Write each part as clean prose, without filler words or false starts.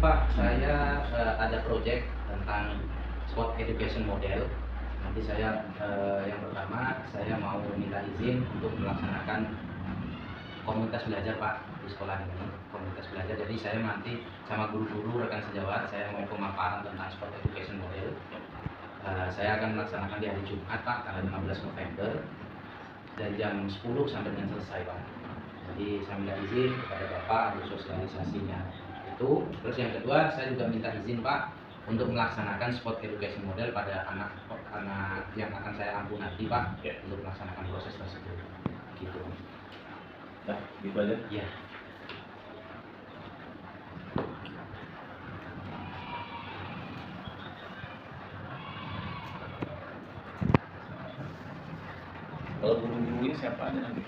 Pak, saya ada project tentang sport education model. Nanti saya yang pertama saya mau minta izin untuk melaksanakan komunitas belajar Pak di sekolah ini, komunitas belajar. Jadi saya nanti sama guru-guru rekan sejawat saya mau pemaparan tentang sport education model. Saya akan melaksanakan di hari Jumat Pak, tanggal 15 November dari jam 10 sampai dengan selesai Pak. Jadi saya minta izin kepada Bapak untuk sosialisasinya itu. Terus yang kedua saya juga minta izin Pak untuk melaksanakan sport education model pada anak yang akan saya ampu nanti Pak, untuk melaksanakan proses tersebut gitu. Nah, gitu aja. Ya. Kalau guru-guru ini siapa aja nanti?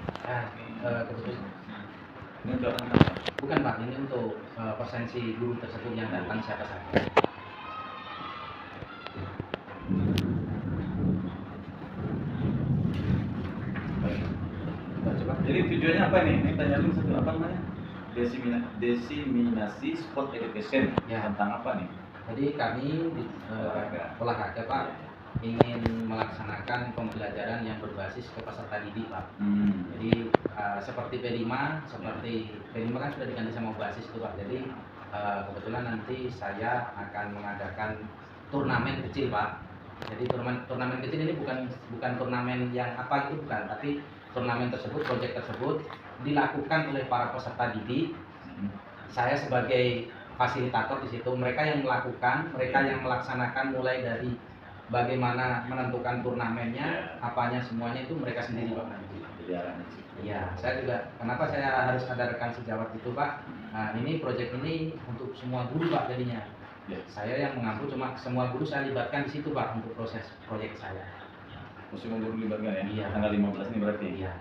Ini untuk anak apa? Bukan Pak, ini untuk presensi guru tersebut yang datang siapa saja. Coba. Jadi tujuannya apa ini? Ini tanya dulu satu, apa namanya? Desiminasi sport education. Ya. Tentang apa nih? Jadi kami olahraga Pak ingin melaksanakan pembelajaran yang berbasis ke peserta didik Pak. Jadi seperti P5 kan sudah diganti sama basis itu Pak. Jadi kebetulan nanti saya akan mengadakan turnamen kecil Pak. Jadi turnamen kecil ini bukan turnamen yang apa itu bukan, tapi turnamen tersebut, proyek tersebut dilakukan oleh para peserta didik. Saya sebagai fasilitator di situ, mereka yang melakukan, mereka yang melaksanakan mulai dari bagaimana menentukan turnamennya, apanya semuanya itu mereka sendiri Pak nanti. Iya, saya juga. Kenapa saya harus ada rekan sejawat itu Pak? Nah, ini proyek ini untuk semua guru Pak jadinya. Saya yang mengampu, cuma semua guru saya libatkan di situ Pak untuk proses proyek saya. Semua guru libatkan ya? Iya. Tanggal 15 ini berarti? Iya.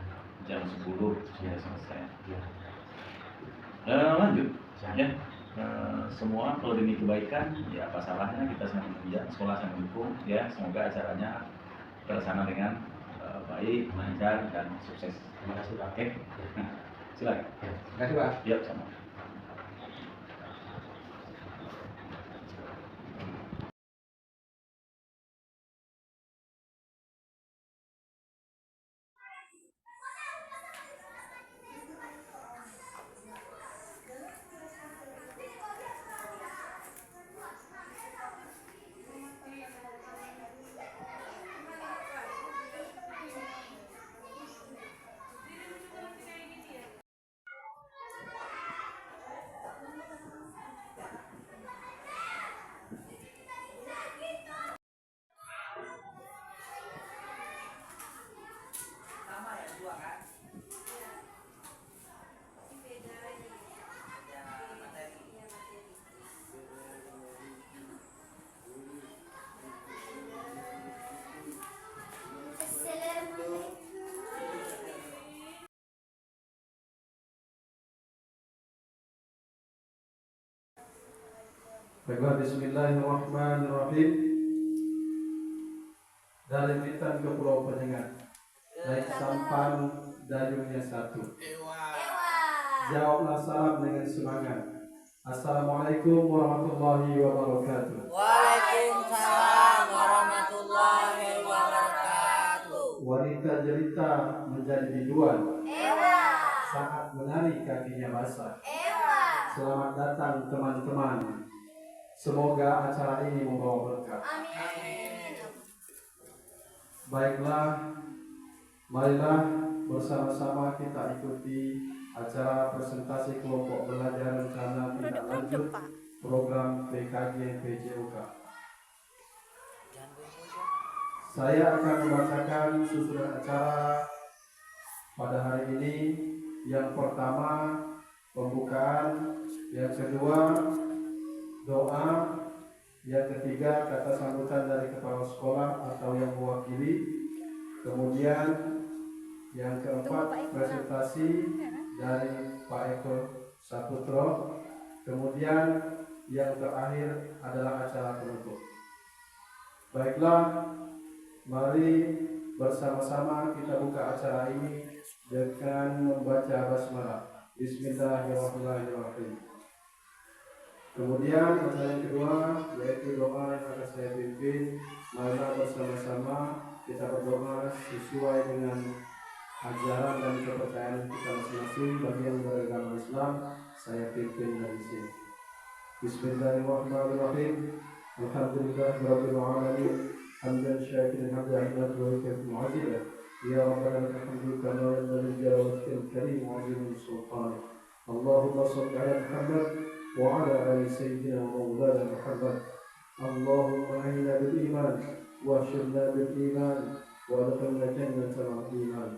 Jam 10 sudah selesai. Iya. Lanjut. Ya. Semua kalau demi kebaikan, ya apa salahnya kita sekolah sangat mendukung, ya semoga acaranya terlaksana dengan baik, lancar dan sukses. Terima kasih Pak. Oke, silakan. Ya, terima kasih Pak. Ya, sama. Baiklah, bismillahirrahmanirrahim. Dari Blitar ke Pulau Penyengat, naik sampan dayungnya satu. Jawablah salam dengan semangat. Assalamualaikum warahmatullahi wabarakatuh. Waalaikumsalam warahmatullahi wabarakatuh. Wanita jelita menjadi biduan, saat menari kakinya basah. Selamat datang teman-teman. Semoga acara ini membawa berkah. Amin. Baiklah, marilah bersama-sama kita ikuti acara presentasi kelompok belajar rencana tindak lanjut program PKG PJOK. Saya akan membacakan susunan acara pada hari ini. Yang pertama, pembukaan. Yang kedua, doa. Yang ketiga, kata sambutan dari kepala sekolah atau yang mewakili. Kemudian yang keempat, presentasi dari Pak Eko Saputro. Kemudian yang terakhir adalah acara penutup. Baiklah, mari bersama-sama kita buka acara ini dengan membaca basmalah. Bismillahirrahmanirrahim. Kemudian acara yang kedua yaitu doa yang akan saya pimpin. Marilah bersama-sama kita berdoa sesuai dengan ajaran dan kepercayaan kita masing-masing. Bagi yang beragama Islam, saya pimpin dari sini. Bismillahirrahmanirrahim. Alhamdulillahirabbil alamin. Hamdan syakiran hamdan wa mu'azzila. Ya Rabbana lakal hamdu kama yanbaghi li jalali karim wa 'azimi sultanik. Allahumma shalli 'ala Muhammad وعلى آل سيدنا ومولانا محمد. اللهم أعنا بالإيمان واحشرنا بالإيمان وادخلنا جنة مع الإيمان.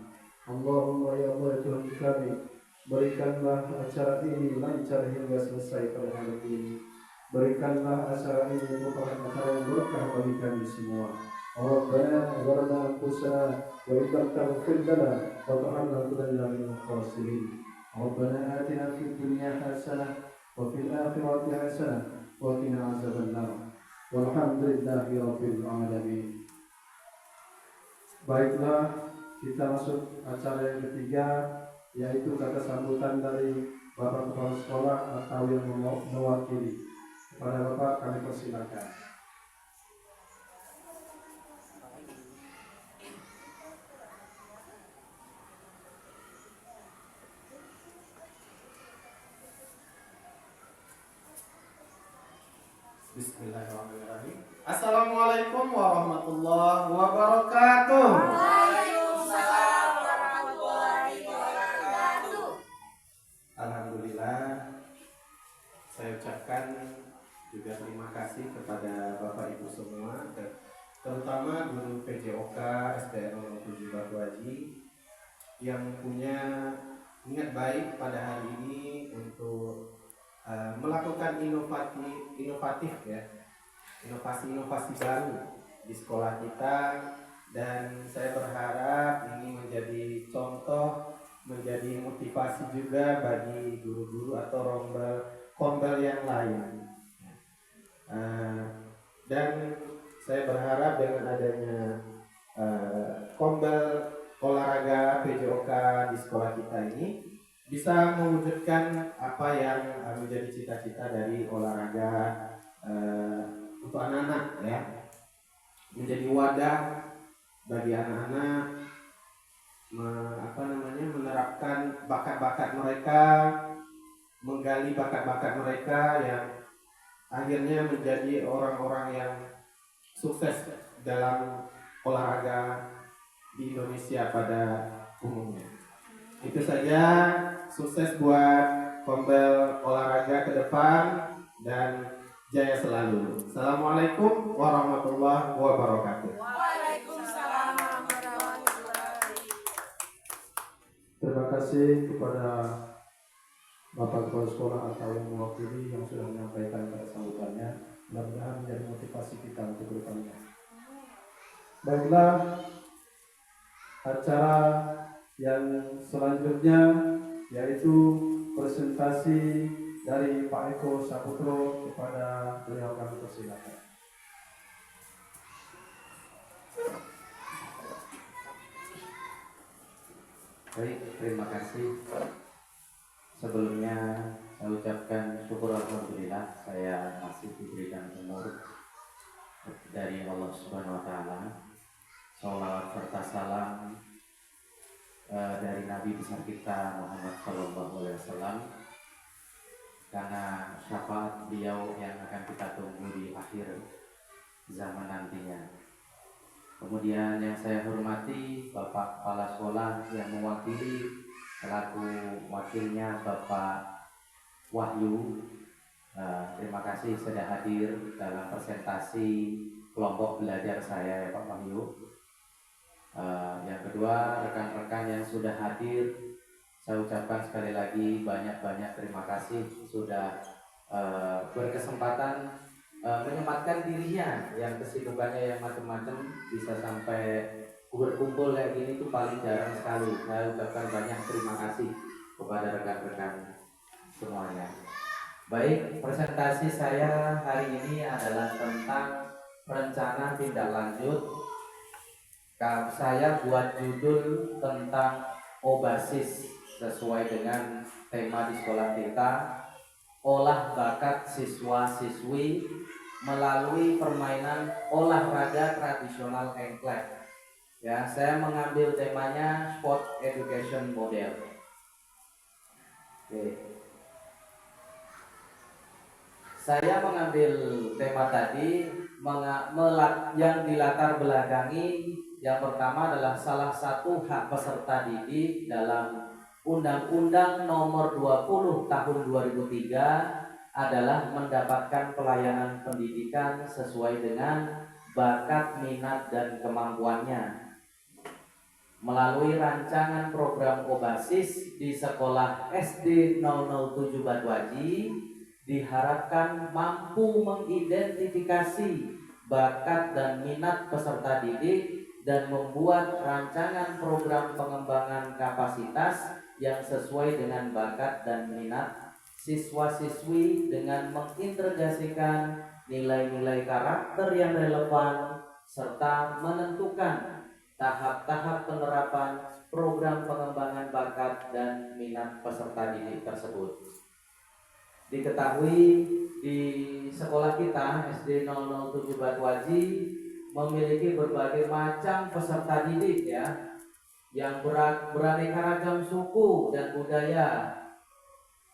Allahumma ya Allah Tuhan kami, berikanlah acara ini lancar hingga selesai pada hari ini. Berikanlah acara ini merupakan acara yang berkah bagi kami semua. Rabbana zalamna anfusana wa in lam taghfir lana wa tarhamna lanakunanna minal khasirin. Rabbana atina fid dunya hasanah وفي الآخرة حسنة وقنا عذاب النار والحمد لله رب العالمين. Baiklah, kita masuk acara yang ketiga, yaitu kata sambutan dari Bapak Kepala Sekolah atau yang mewakili. Kepada Bapak kami persilakan. Bismillahirrahmanirrahim. Assalamualaikum warahmatullahi wabarakatuh. Waalaikumsalam warahmatullahi wabarakatuh. Alhamdulillah, saya ucapkan juga terima kasih kepada Bapak Ibu semua, terutama guru PJOK SDN 07 Batu Haji yang punya niat baik pada hari ini untuk melakukan inovasi baru di sekolah kita, dan saya berharap ini menjadi contoh, menjadi motivasi juga bagi guru-guru atau kombel yang lain. Dan saya berharap dengan adanya kombel olahraga PJOK di sekolah kita ini bisa mewujudkan apa yang menjadi cita-cita dari olahraga untuk anak-anak, ya, menjadi wadah bagi anak-anak menerapkan bakat-bakat mereka, menggali bakat-bakat mereka yang akhirnya menjadi orang-orang yang sukses dalam olahraga di Indonesia pada umumnya. Itu saja. Sukses buat kombel olahraga ke depan dan jaya selalu. Assalamualaikum warahmatullahi wabarakatuh. Waalaikumsalam warahmatullahi wabarakatuh. Terima kasih kepada Bapak Kepala Sekolah atau yang mewakili yang sudah menyampaikan kata sambutannya. Mudah-mudahan menjadi motivasi kita untuk berdepannya. Baiklah, acara yang selanjutnya yaitu presentasi dari Pak Eko Saputro. Kepada beliau kami persilakan. Baik, terima kasih. Sebelumnya saya ucapkan syukur alhamdulillah saya masih diberikan umur dari Allah Subhanahu wa taala. Shalawat serta salam dari Nabi besar kita Muhammad sallallahu alaihi wasallam karena syafaat beliau yang akan kita tunggu di akhir zaman nantinya. Kemudian yang saya hormati Bapak Kepala Sekolah yang mewakili selaku wakilnya Bapak Wahyu. Terima kasih sudah hadir dalam presentasi kelompok belajar saya ya Pak Wahyu. Yang kedua, rekan-rekan yang sudah hadir, saya ucapkan sekali lagi banyak-banyak terima kasih sudah berkesempatan menyempatkan dirinya yang kesibukannya yang macam-macam bisa sampai berkumpul kayak gini itu paling jarang sekali. Saya ucapkan banyak terima kasih kepada rekan-rekan semuanya. Baik, presentasi saya hari ini adalah tentang rencana tindak lanjut. Saya buat judul tentang OBASIS sesuai dengan tema di sekolah kita, olah bakat siswa-siswi melalui permainan olahraga tradisional engklek. Ya, saya mengambil temanya Sport Education Model. Oke. Saya mengambil tema tadi yang dilatar belakangi. Yang pertama adalah salah satu hak peserta didik dalam Undang-Undang Nomor 20 Tahun 2003 adalah mendapatkan pelayanan pendidikan sesuai dengan bakat, minat, dan kemampuannya. Melalui rancangan program OBASIS di sekolah SD 007 Batuaji diharapkan mampu mengidentifikasi bakat dan minat peserta didik dan membuat rancangan program pengembangan kapasitas yang sesuai dengan bakat dan minat siswa-siswi dengan mengintegrasikan nilai-nilai karakter yang relevan serta menentukan tahap-tahap penerapan program pengembangan bakat dan minat peserta didik tersebut. Diketahui di sekolah kita SD 007 Batuaji memiliki berbagai macam peserta didik ya, yang beraneka ragam suku dan budaya.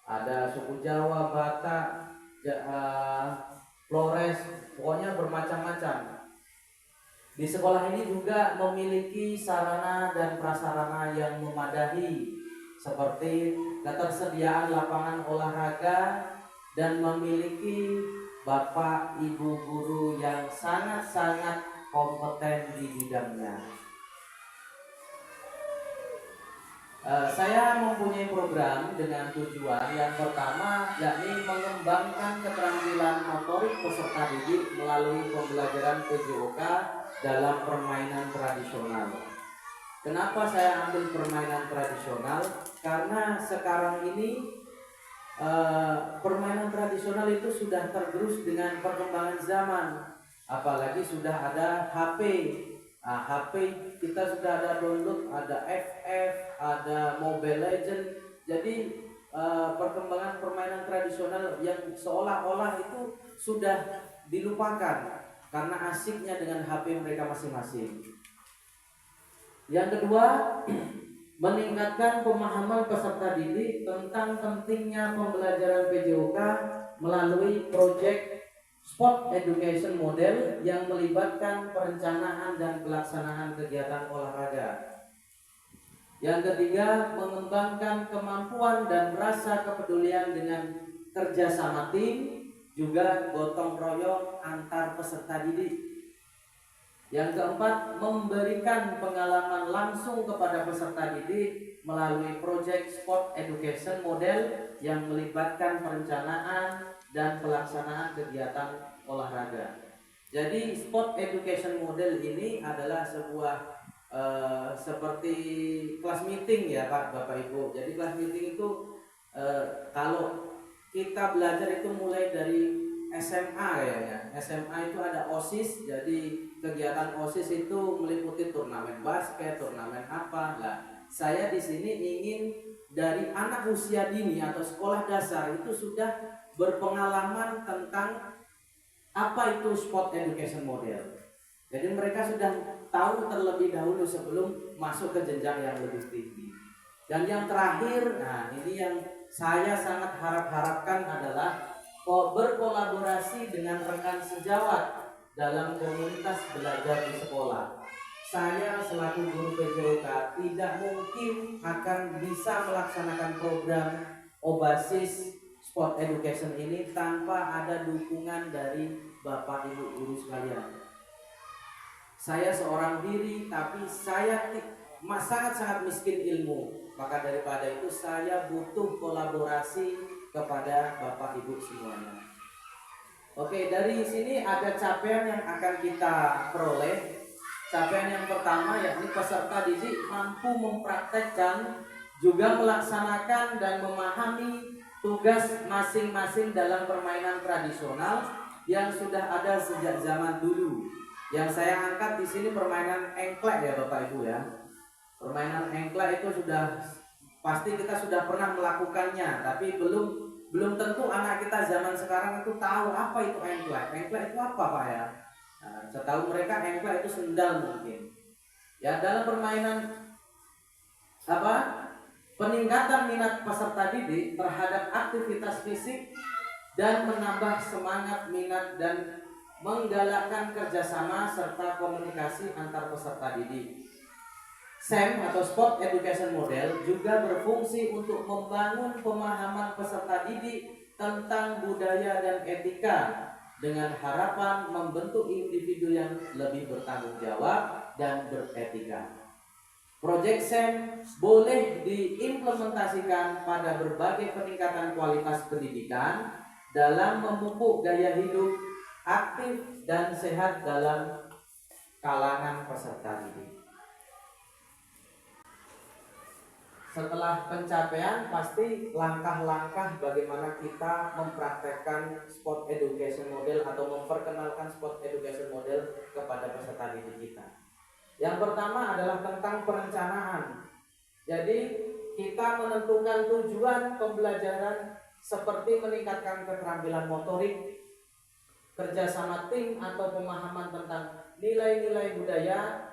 Ada suku Jawa, Batak, Flores, pokoknya bermacam-macam. Di sekolah ini juga memiliki sarana dan prasarana yang memadai seperti ketersediaan lapangan olahraga dan memiliki bapak ibu guru yang sangat-sangat kompeten di bidangnya. Saya mempunyai program dengan tujuan yang pertama yakni mengembangkan keterampilan motorik peserta didik melalui pembelajaran PJOK dalam permainan tradisional. Kenapa saya ambil permainan tradisional? Karena sekarang ini permainan tradisional itu sudah tergerus dengan perkembangan zaman. Apalagi sudah ada HP. HP kita sudah ada download, ada FF, ada Mobile Legend. Jadi perkembangan permainan tradisional yang seolah-olah itu sudah dilupakan karena asiknya dengan HP mereka masing-masing. Yang kedua, meningkatkan pemahaman peserta didik tentang pentingnya pembelajaran PJOK melalui proyek Sport Education Model yang melibatkan perencanaan dan pelaksanaan kegiatan olahraga. Yang ketiga, mengembangkan kemampuan dan rasa kepedulian dengan kerjasama tim, juga gotong royong antar peserta didik. Yang keempat, memberikan pengalaman langsung kepada peserta didik melalui proyek Sport Education Model yang melibatkan perencanaan dan pelaksanaan kegiatan olahraga. Jadi Sport Education Model ini adalah sebuah seperti kelas meeting ya Pak, Bapak Ibu. Jadi kelas meeting itu kalau kita belajar itu mulai dari SMA kayaknya. SMA itu ada OSIS, jadi kegiatan OSIS itu meliputi turnamen basket, turnamen apa. Nah, saya di sini ingin dari anak usia dini atau sekolah dasar itu sudah berpengalaman tentang apa itu Sport Education Model. Jadi mereka sudah tahu terlebih dahulu sebelum masuk ke jenjang yang lebih tinggi. Dan yang terakhir, nah ini yang saya sangat harapkan adalah berkolaborasi dengan rekan sejawat dalam komunitas belajar di sekolah. Saya selaku guru PJOK tidak mungkin akan bisa melaksanakan program Obasis Sport Education ini tanpa ada dukungan dari Bapak Ibu guru sekalian. Saya seorang diri, tapi saya sangat-sangat miskin ilmu. Maka daripada itu saya butuh kolaborasi kepada Bapak Ibu semuanya. Oke, dari sini ada capaian yang akan kita peroleh. Capaian yang pertama yakni peserta didik mampu mempraktekkan juga melaksanakan dan memahami tugas masing-masing dalam permainan tradisional yang sudah ada sejak zaman dulu. Yang saya angkat di sini permainan engklek ya Bapak Ibu ya. Permainan engklek itu sudah pasti kita sudah pernah melakukannya, tapi belum tentu anak kita zaman sekarang itu tahu apa itu engklek. Engklek itu apa Pak ya? Nah, setahu mereka engklek itu sendal mungkin. Ya, dalam permainan peningkatan minat peserta didik terhadap aktivitas fisik dan menambah semangat minat dan menggalakkan kerjasama serta komunikasi antar peserta didik. SEM atau Sport Education Model juga berfungsi untuk membangun pemahaman peserta didik tentang budaya dan etika dengan harapan membentuk individu yang lebih bertanggung jawab dan beretika. Proyek SEM boleh diimplementasikan pada berbagai peningkatan kualitas pendidikan dalam memupuk gaya hidup aktif dan sehat dalam kalangan peserta didik. Setelah pencapaian, pasti langkah-langkah bagaimana kita mempraktekkan sport education model atau memperkenalkan sport education model kepada peserta didik kita. Yang pertama adalah tentang perencanaan. Jadi kita menentukan tujuan pembelajaran seperti meningkatkan keterampilan motorik, kerjasama tim atau pemahaman tentang nilai-nilai budaya,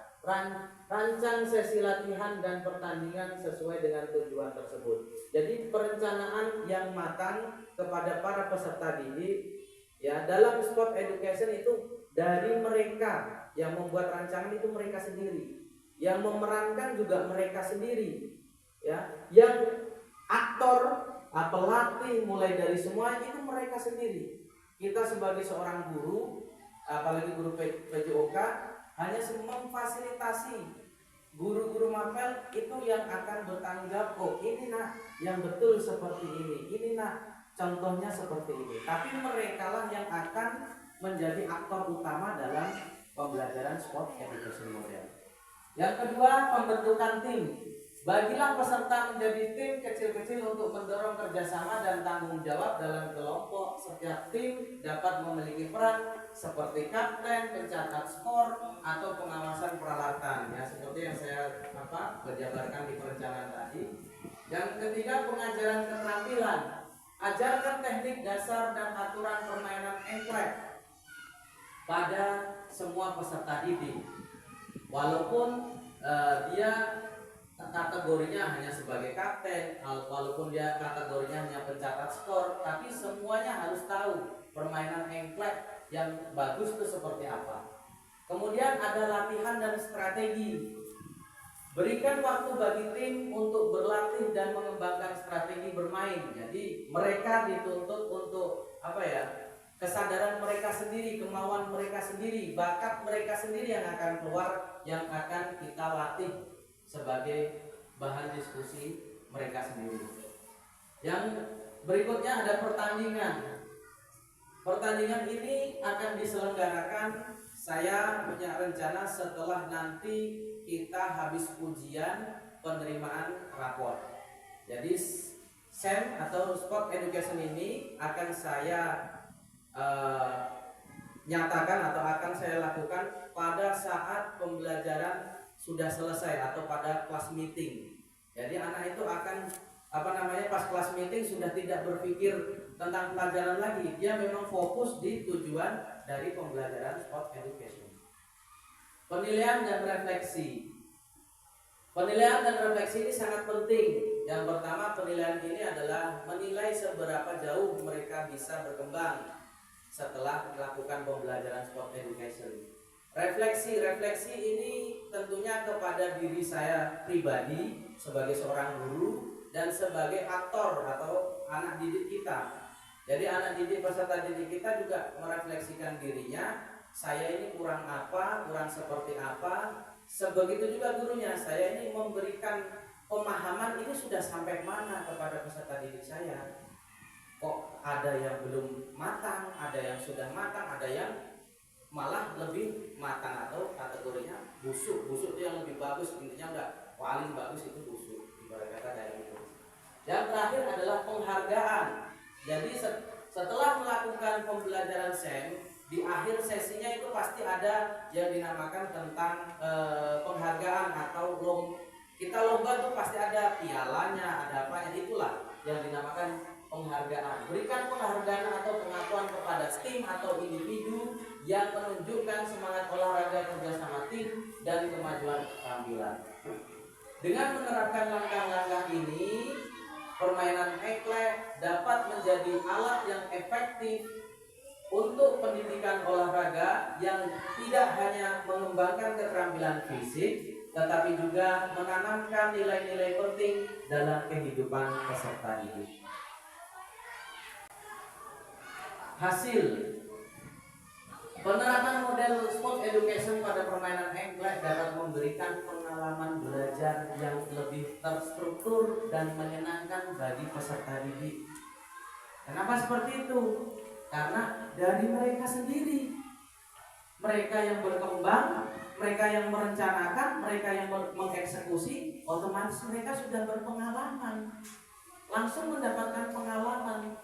rancang sesi latihan dan pertandingan sesuai dengan tujuan tersebut. Jadi perencanaan yang matang kepada para peserta didik ya, dalam sport education itu dari mereka yang membuat rancangan itu mereka sendiri, yang memerankan juga mereka sendiri ya, yang aktor, pelatih mulai dari semua itu mereka sendiri. Kita sebagai seorang guru, apalagi guru PJOK, hanya memfasilitasi guru-guru mapel itu yang akan bertanggung jawab. Oh ini nak yang betul seperti ini nak contohnya seperti ini. Tapi mereka lah yang akan menjadi aktor utama dalam pembelajaran sport education model. Yang kedua, pembentukan tim. Bagilah peserta menjadi tim kecil-kecil untuk mendorong kerjasama dan tanggung jawab dalam kelompok. Setiap tim dapat memiliki peran seperti kapten, pencatat skor, atau pengawasan peralatan ya, seperti yang saya jabarkan di perencanaan tadi. Yang ketiga, pengajaran keterampilan. Ajarkan teknik dasar dan aturan permainan engklek pada semua peserta didik. Walaupun dia kategorinya hanya sebagai kapten, walaupun dia kategorinya hanya pencatat skor, tapi semuanya harus tahu permainan engklek yang bagus itu seperti apa. Kemudian ada latihan dan strategi. Berikan waktu bagi tim untuk berlatih dan mengembangkan strategi bermain. Jadi mereka dituntut untuk kesadaran mereka sendiri, kemauan mereka sendiri, bakat mereka sendiri yang akan keluar, yang akan kita latih sebagai bahan diskusi mereka sendiri. Yang berikutnya ada pertandingan. Pertandingan ini akan diselenggarakan, saya punya rencana setelah nanti kita habis ujian penerimaan rapor. Jadi SEM atau Sport Education ini akan saya nyatakan atau akan saya lakukan pada saat pembelajaran sudah selesai atau pada kelas meeting. Jadi anak itu akan pas kelas meeting sudah tidak berpikir tentang pelajaran lagi, dia memang fokus di tujuan dari pembelajaran sport education. Penilaian dan refleksi. Penilaian dan refleksi ini sangat penting. Yang pertama, penilaian ini adalah menilai seberapa jauh mereka bisa berkembang setelah melakukan pembelajaran sport education. Refleksi ini tentunya kepada diri saya pribadi sebagai seorang guru dan sebagai aktor atau anak didik kita. Jadi anak didik peserta didik kita juga merefleksikan dirinya, saya ini kurang apa, kurang seperti apa. Sebegitu juga gurunya, saya ini memberikan pemahaman ini sudah sampai mana kepada peserta didik saya. Kok ada yang belum matang, ada yang sudah matang, ada yang malah lebih matang atau kategorinya busuk. Busuk itu yang lebih bagus, intinya udah paling bagus itu busuk, ibarat kata kayak gitu. Yang terakhir adalah penghargaan. Jadi setelah melakukan pembelajaran SEM, di akhir sesinya itu pasti ada yang dinamakan tentang penghargaan atau kita lomba itu pasti ada pialanya, ada apanya, itulah yang dinamakan penghargaan. Berikan penghargaan atau pengakuan kepada tim atau individu yang menunjukkan semangat olahraga kerjasama tim dan kemajuan keterampilan. Dengan menerapkan langkah-langkah ini, permainan eklek dapat menjadi alat yang efektif untuk pendidikan olahraga yang tidak hanya mengembangkan keterampilan fisik, tetapi juga menanamkan nilai-nilai penting dalam kehidupan peserta didik. Hasil penerapan model sport education pada permainan eklek dapat memberikan pengalaman belajar yang lebih terstruktur dan menyenangkan bagi peserta didik. Kenapa seperti itu? Karena dari mereka sendiri, mereka yang berkembang, mereka yang merencanakan, mereka yang mengeksekusi, otomatis mereka sudah berpengalaman, langsung mendapatkan pengalaman.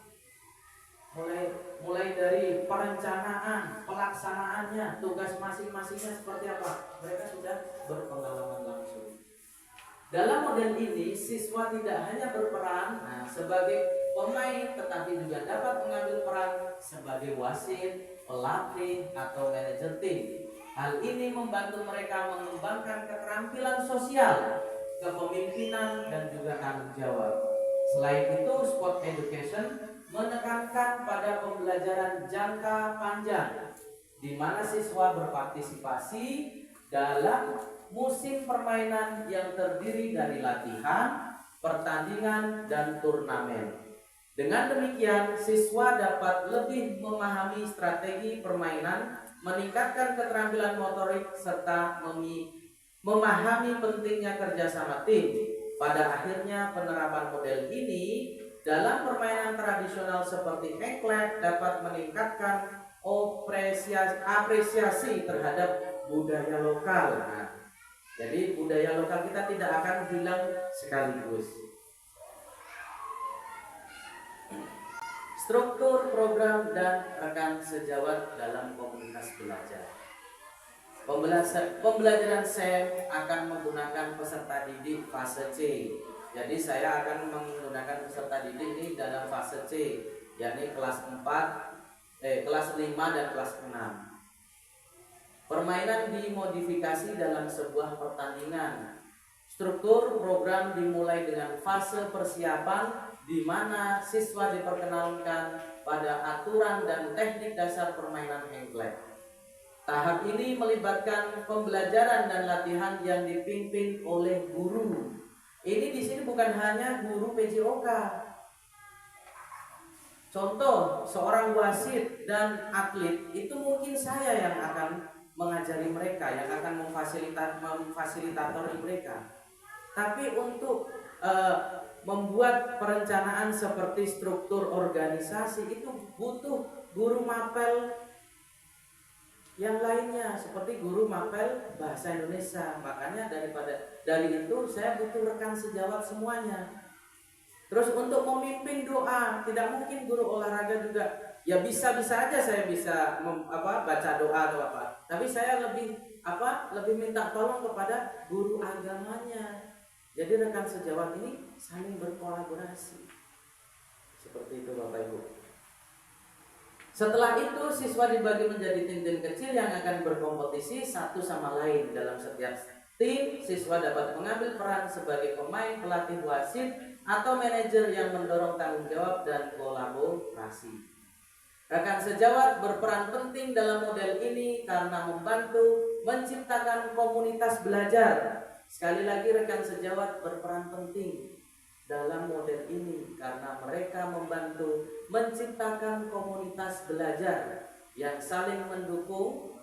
Mulai dari perencanaan, pelaksanaannya, tugas masing-masingnya seperti apa, mereka sudah berpengalaman langsung. Dalam model ini, siswa tidak hanya berperan sebagai pemain, tetapi juga dapat mengambil peran sebagai wasit, pelatih, atau manajer tim. Hal ini membantu mereka mengembangkan keterampilan sosial, kepemimpinan, dan juga tanggung jawab. Selain itu, sport education menekankan pada pembelajaran jangka panjang, di mana siswa berpartisipasi dalam musim permainan yang terdiri dari latihan, pertandingan, dan turnamen. Dengan demikian, siswa dapat lebih memahami strategi permainan, meningkatkan keterampilan motorik, serta memahami pentingnya kerjasama tim. Pada akhirnya, penerapan model ini dalam permainan tradisional seperti eklek dapat meningkatkan apresiasi terhadap budaya lokal. Jadi budaya lokal kita tidak akan hilang sekaligus. Struktur, program, dan rekan sejawat dalam komunitas belajar. Pembelajaran SEM akan menggunakan peserta didik fase C. Jadi saya akan menggunakan peserta didik ini dalam fase C, yakni kelas 5 dan kelas 6. Permainan dimodifikasi dalam sebuah pertandingan. Struktur program dimulai dengan fase persiapan, di mana siswa diperkenalkan pada aturan dan teknik dasar permainan eklek. Tahap ini melibatkan pembelajaran dan latihan yang dipimpin oleh guru. Ini di sini bukan hanya guru PJOK. Contoh, seorang wasit dan atlet itu mungkin saya yang akan mengajari mereka, yang akan memfasilitatori mereka. Tapi untuk membuat perencanaan seperti struktur organisasi itu butuh guru mapel yang lainnya, seperti guru mapel bahasa Indonesia. Makanya dari itu saya butuh rekan sejawat semuanya. Terus untuk memimpin doa, tidak mungkin guru olahraga juga. Ya bisa-bisa aja saya bisa baca doa atau apa. Tapi saya lebih minta tolong kepada guru agamanya. Jadi rekan sejawat ini saling berkolaborasi. Seperti itu Bapak Ibu. Setelah itu siswa dibagi menjadi tim-tim kecil yang akan berkompetisi satu sama lain dalam setiap tim, siswa dapat mengambil peran sebagai pemain, pelatih, wasit, atau manajer yang mendorong tanggung jawab dan kolaborasi. Rekan sejawat berperan penting dalam model ini karena membantu menciptakan komunitas belajar. Sekali lagi, rekan sejawat berperan penting dalam model ini karena mereka membantu menciptakan komunitas belajar yang saling mendukung.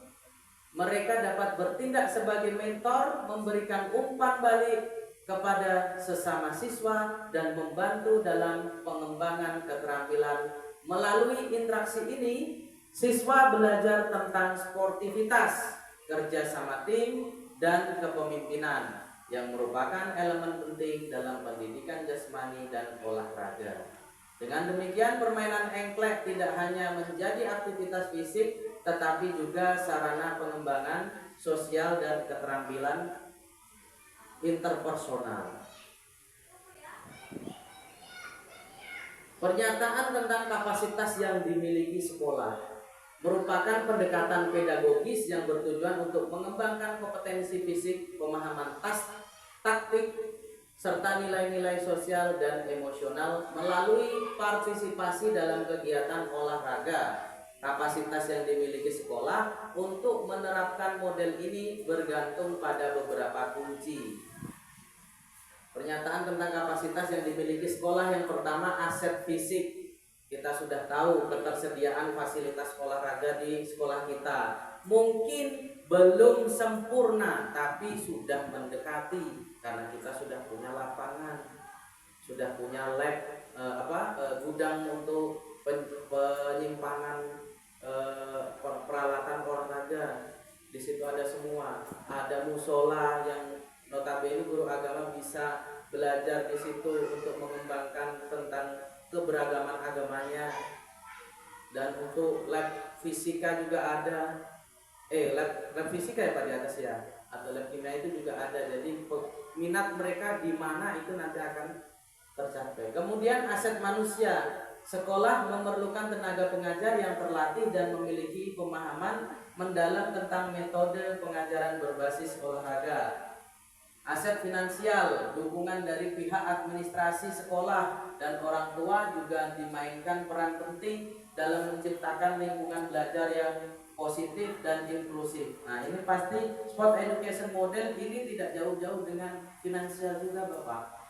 Mereka dapat bertindak sebagai mentor, memberikan umpan balik kepada sesama siswa dan membantu dalam pengembangan keterampilan. Melalui interaksi ini, siswa belajar tentang sportivitas, kerja sama tim, dan kepemimpinan yang merupakan elemen penting dalam pendidikan jasmani dan olahraga. Dengan demikian, permainan engklek tidak hanya menjadi aktivitas fisik, tetapi juga sarana pengembangan sosial dan keterampilan interpersonal. Pernyataan tentang kapasitas yang dimiliki sekolah merupakan pendekatan pedagogis yang bertujuan untuk mengembangkan kompetensi fisik, pemahaman taktik, serta nilai-nilai sosial dan emosional melalui partisipasi dalam kegiatan olahraga. Kapasitas yang dimiliki sekolah untuk menerapkan model ini bergantung pada beberapa kunci. Pernyataan tentang kapasitas yang dimiliki sekolah, yang pertama, aset fisik. Kita sudah tahu ketersediaan fasilitas olahraga di sekolah kita mungkin belum sempurna, tapi sudah mendekati karena kita sudah punya lapangan, sudah punya gudang untuk penyimpanan peralatan olahraga. Di situ ada semua, ada musola yang notabene guru agama bisa belajar di situ untuk mengembangkan tentang keberagaman agamanya. Dan untuk lab fisika juga ada, lab fisika ya Pak di atas ya, atau lab kimia itu juga ada. Jadi minat mereka di mana itu nanti akan tercapai. Kemudian aset manusia. Sekolah memerlukan tenaga pengajar yang terlatih dan memiliki pemahaman mendalam tentang metode pengajaran berbasis olahraga. Aset finansial, dukungan dari pihak administrasi sekolah dan orang tua juga dimainkan peran penting dalam menciptakan lingkungan belajar yang positif dan inklusif. Nah, ini pasti sport education model ini tidak jauh-jauh dengan finansial juga Bapak.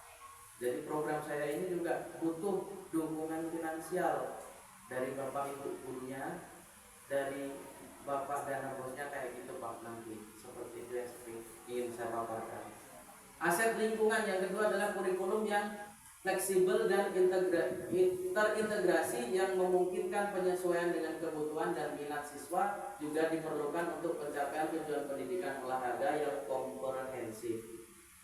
Jadi program saya ini juga butuh dukungan finansial dari Bapak Ibu gurunya, dari Bapak dan bosnya, kayak gitu Pak nanti. Seperti itu yang ingin saya paparkan. Aset lingkungan yang kedua adalah kurikulum yang fleksibel dan terintegrasi yang memungkinkan penyesuaian dengan kebutuhan dan minat siswa, juga diperlukan untuk pencapaian tujuan pendidikan olahraga yang komprehensif.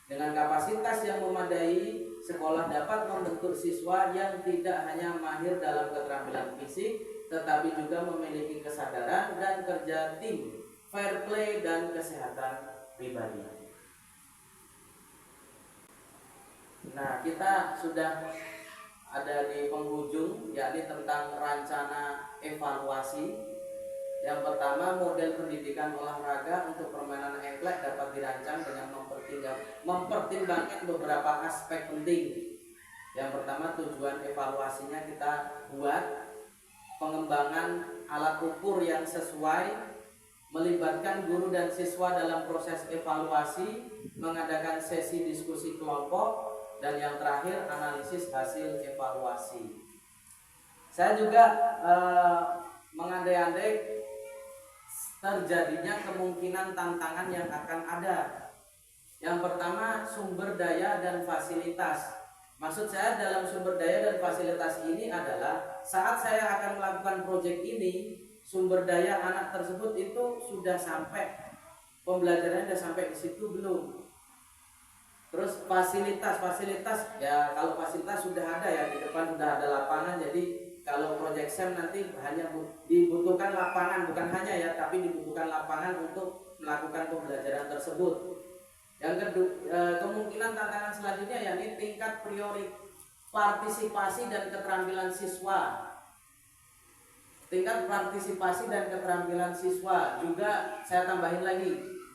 Dengan kapasitas yang memadai, sekolah dapat membentuk siswa yang tidak hanya mahir dalam keterampilan fisik, tetapi juga memiliki kesadaran dan kerja tim, fair play, dan kesehatan pribadi. Nah, kita sudah ada di penghujung, yakni tentang rencana evaluasi. Yang pertama, model pendidikan olahraga untuk permainan engklek dapat dirancang dengan mempertimbangkan beberapa aspek penting. Yang pertama, tujuan evaluasinya kita buat pengembangan alat ukur yang sesuai, melibatkan guru dan siswa dalam proses evaluasi, mengadakan sesi diskusi kelompok, dan yang terakhir, analisis hasil evaluasi. Saya juga mengandai-andai terjadinya kemungkinan tantangan yang akan ada. Yang pertama, sumber daya dan fasilitas. Maksud saya dalam sumber daya dan fasilitas ini adalah saat saya akan melakukan proyek ini, sumber daya anak tersebut itu sudah sampai, pembelajarannya sudah sampai di situ belum. Terus fasilitas ya, kalau fasilitas sudah ada ya, di depan sudah ada lapangan, jadi kalau proyek SEM nanti hanya dibutuhkan lapangan, bukan hanya ya, tapi dibutuhkan lapangan untuk melakukan pembelajaran tersebut. Yang kedua, kemungkinan tantangan selanjutnya yakni tingkat partisipasi dan keterampilan siswa. Tingkat partisipasi dan keterampilan siswa juga saya tambahin lagi,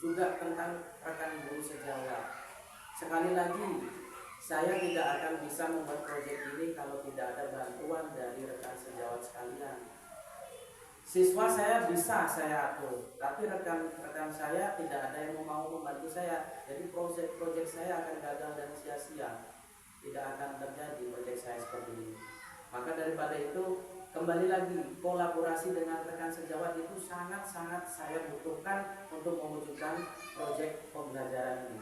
juga tentang rekan guru sejawat. Sekali lagi, saya tidak akan bisa membuat proyek ini kalau tidak ada bantuan dari rekan sejawat sekalian. Siswa saya bisa saya atur, tapi rekan-rekan saya tidak ada yang mau membantu saya. Jadi proyek saya akan gagal dan sia-sia. Tidak akan terjadi proyek saya seperti ini. Maka daripada itu, kembali lagi, kolaborasi dengan rekan sejawat itu sangat-sangat saya butuhkan untuk mewujudkan proyek pembelajaran ini.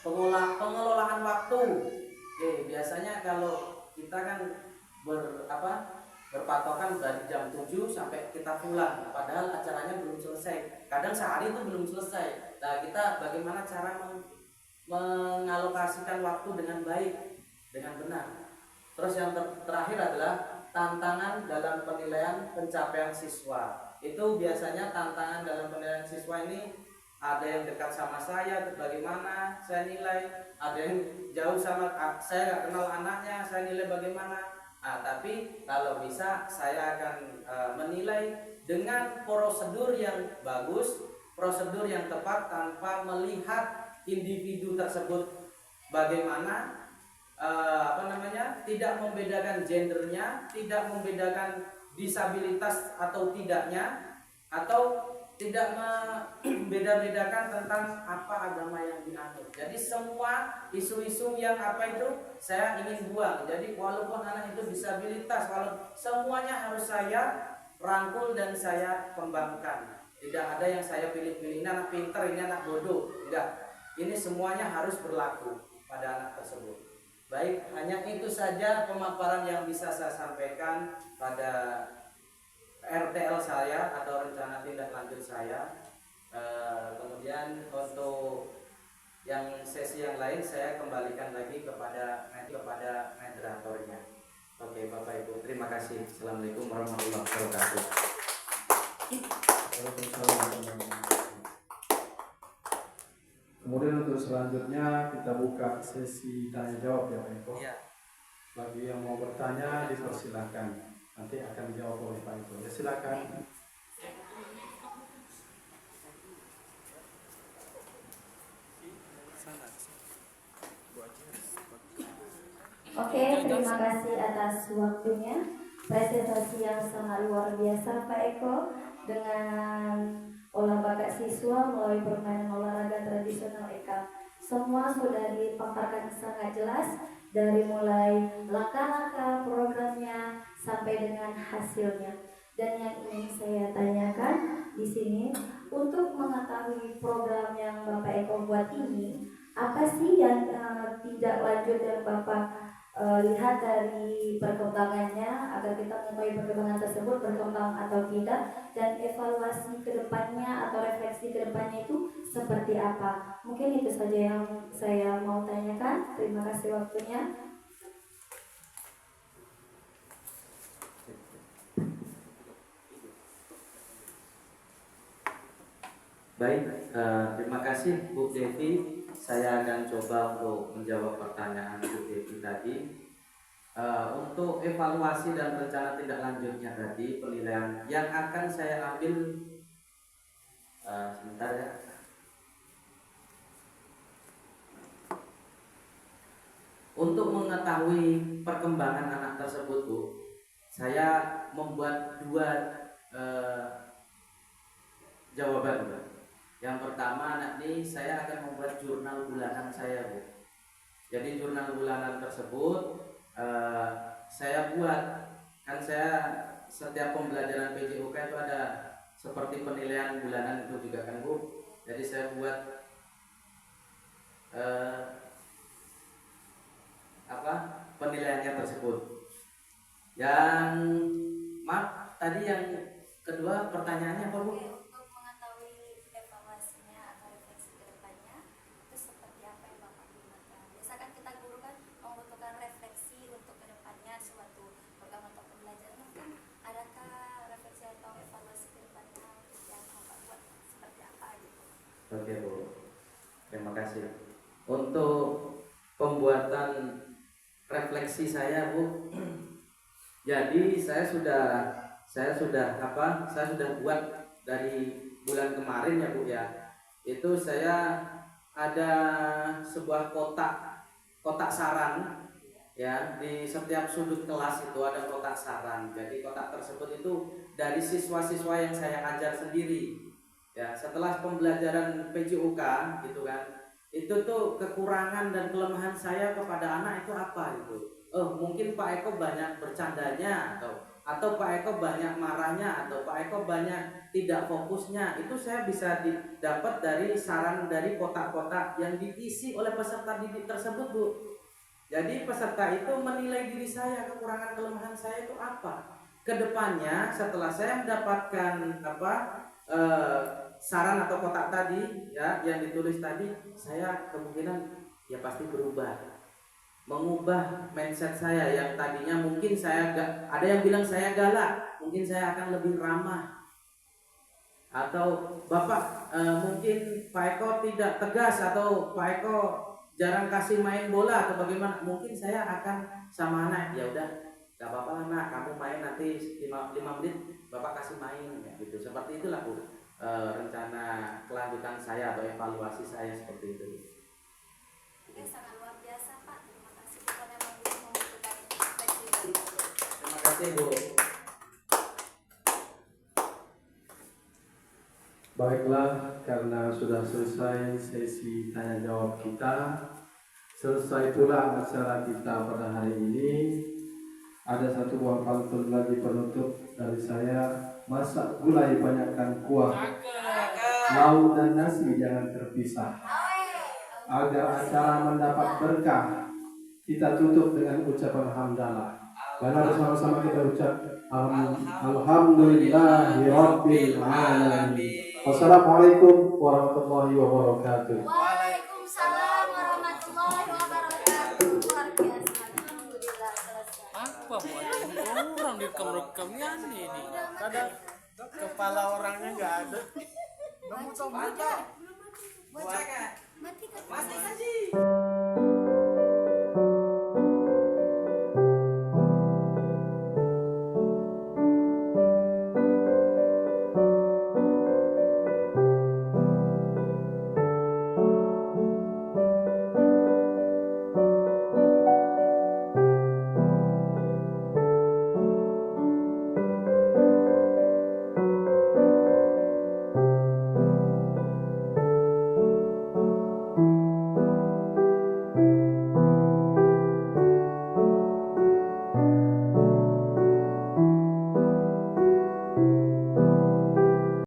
Pengelolaan waktu. Biasanya kalau kita kan berpatokan dari jam 7 sampai kita pulang, padahal acaranya belum selesai. Kadang sehari itu belum selesai. Nah, kita bagaimana cara mengalokasikan waktu dengan baik, dengan benar. Terus yang terakhir adalah tantangan dalam penilaian pencapaian siswa. Itu biasanya tantangan dalam penilaian siswa ini ada yang dekat sama saya, bagaimana saya nilai, ada yang jauh sama saya nggak kenal anaknya, saya nilai bagaimana. Tapi kalau bisa saya akan menilai dengan prosedur yang bagus, prosedur yang tepat tanpa melihat individu tersebut bagaimana, tidak membedakan gendernya, tidak membedakan disabilitas atau tidaknya, atau tidak membeda-bedakan tentang apa agama yang dianut. Jadi semua isu-isu yang saya ingin buang. Jadi walaupun anak itu disabilitas, semuanya harus saya rangkul dan saya kembangkan. Tidak ada yang saya pilih-pilih, ini anak pinter, ini anak bodoh. Tidak. Ini semuanya harus berlaku pada anak tersebut. Baik, hanya itu saja pemaparan yang bisa saya sampaikan pada RTL saya atau rencana tindak lanjut saya. Kemudian untuk yang sesi yang lain saya kembalikan lagi kepada moderatornya. Oke, Bapak Ibu, terima kasih. Assalamualaikum warahmatullahi wabarakatuh. Kemudian untuk selanjutnya kita buka sesi tanya jawab ya Pak Eko. Iya. Bagi yang mau bertanya dipersilakan. Nanti akan dijawab oleh Pak Eko. Ya silakan. Oke, terima kasih atas waktunya. Presentasi yang sangat luar biasa Pak Eko dengan olah bakat siswa melalui permainan olahraga tradisional EKA. Semua sudah dipaparkan sangat jelas dari mulai langkah-langkah programnya sampai dengan hasilnya. Dan yang ingin saya tanyakan di sini, untuk mengetahui program yang Bapak Eko buat ini, apa sih yang tidak lanjut yang Bapak lihat dari perkembangannya agar kita mengetahui perkembangan tersebut berkembang atau tidak, dan evaluasi kedepannya atau refleksi kedepannya itu seperti apa? Mungkin itu saja yang saya mau tanyakan. Terima kasih waktunya. Baik, terima kasih Bu Devi. Saya akan coba untuk menjawab pertanyaan Bu Devi tadi. Untuk evaluasi dan rencana tindak lanjutnya tadi, penilaian yang akan saya ambil sebentar ya. Untuk mengetahui perkembangan anak tersebut, Bu, saya membuat dua jawaban, Bu. Yang pertama, nanti saya akan membuat jurnal bulanan saya, Bu. Jadi jurnal bulanan tersebut saya buat, kan saya setiap pembelajaran PJUK itu ada seperti penilaian bulanan itu juga kan, Bu. Jadi saya buat penilaiannya tersebut. Yang maaf tadi yang kedua pertanyaannya apa, Bu? Untuk mengetahui evaluasinya atau refleksi kedepannya itu seperti apa yang Bapak gunakan? Biasa kan kita guru kan membutuhkan refleksi untuk kedepannya suatu program atau pembelajaran. Mungkin adakah refleksi atau evaluasi kedepannya yang Bapak buat seperti apa gitu? Oke, Bu, terima kasih. Untuk pembuatan refleksi saya, Bu, jadi saya sudah buat dari bulan kemarin ya, Bu ya. itu saya ada sebuah kotak saran ya, di setiap sudut kelas itu ada kotak saran. Jadi kotak tersebut itu dari siswa-siswa yang saya ajar sendiri ya. Setelah pembelajaran PJUK gitu kan, itu tuh kekurangan dan kelemahan saya kepada anak itu apa gitu. Mungkin Pak Eko banyak bercandanya, atau Pak Eko banyak marahnya, atau Pak Eko banyak tidak fokusnya. Itu saya bisa didapat dari saran dari kotak-kotak yang diisi oleh peserta didik tersebut, Bu. Jadi peserta itu menilai diri saya, kekurangan kelemahan saya itu apa. Kedepannya setelah saya mendapatkan saran atau kotak tadi ya yang ditulis tadi, saya kemungkinan ya pasti berubah, mengubah mindset saya yang tadinya mungkin saya ada yang bilang saya galak, mungkin saya akan lebih ramah. Atau Bapak mungkin Pak Eko tidak tegas, atau Pak Eko jarang kasih main bola atau bagaimana, mungkin saya akan sama anak, ya udah gak apa-apa anak, kamu main nanti 5 menit Bapak kasih main ya, gitu. Seperti itulah Bu rencana kelanjutan saya atau evaluasi saya seperti itu. Oke, sangat luar biasa Pak. Terima kasih kepada Bapak yang membutuhkan introspeksi. Terima kasih Bu. Baiklah, karena sudah selesai sesi tanya jawab kita, selesai pula acara kita pada hari ini. Ada satu buah pantun lagi penutup dari saya. Masak gulai banyakkan kuah, lauk dan nasi jangan terpisah. Agar acara mendapat berkah, kita tutup dengan ucapan hamdalah. Mari sama-sama kita ucap Alhamdulillahirabbil alamin. Wassalamualaikum warahmatullahi wabarakatuh. Waalaikumsalam warahmatullahi wabarakatuh. Luar biasa. Alhamdulillah selesai. Apa buat orang direkam-rekamnya nih? Kadang kepala orangnya nggak ada. Mati kan? Mati saja.